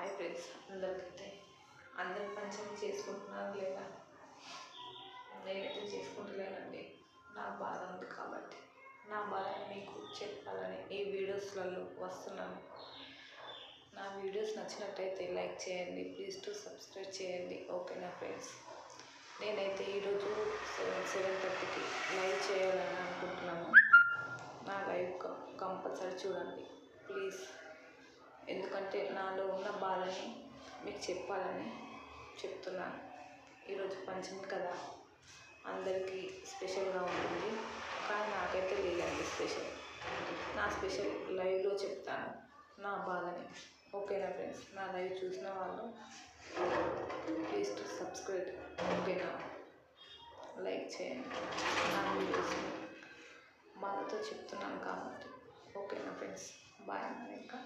Hi friends, అందరికైతే అందరు పంచమి చేసుకుంటున్నారు లేదా? నేనైతే చేసుకుంటలేనండి. నా బాధ ఉంది కాబట్టి నా బాధని మీకు చెప్పాలని ఈ వీడియోస్లలో వస్తున్నాను. నా వీడియోస్ నచ్చినట్టయితే లైక్ చేయండి, ప్లీజ్ టు సబ్స్క్రైబ్ చేయండి. ఓకేనా ఫ్రెండ్స్? నేనైతే ఈరోజు 7:30కి లైవ్ చేయాలని అనుకుంటున్నాను. నా లైవ్ కంపల్సరీ చూడండి ప్లీజ్. ఎందుకంటే నాలో ఉన్న బాధని మీకు చెప్పాలని చెప్తున్నాను. ఈరోజు పంచమి కదా, అందరికీ స్పెషల్గా ఉంటుంది, కానీ నాకైతే లేదండి స్పెషల్. నా స్పెషల్ లైవ్లో చెప్తాను నా బాధని. ఓకేనా ఫ్రెండ్స్? నా లైవ్ చూసిన వాళ్ళు ప్లీజ్ టు సబ్స్క్రైబ్. ఓకేనా? లైక్ చేయండి. నా వీడియోస్ని బాధతో చెప్తున్నాను కాబట్టి. ఓకేనా ఫ్రెండ్స్? బాయ్. ఇంకా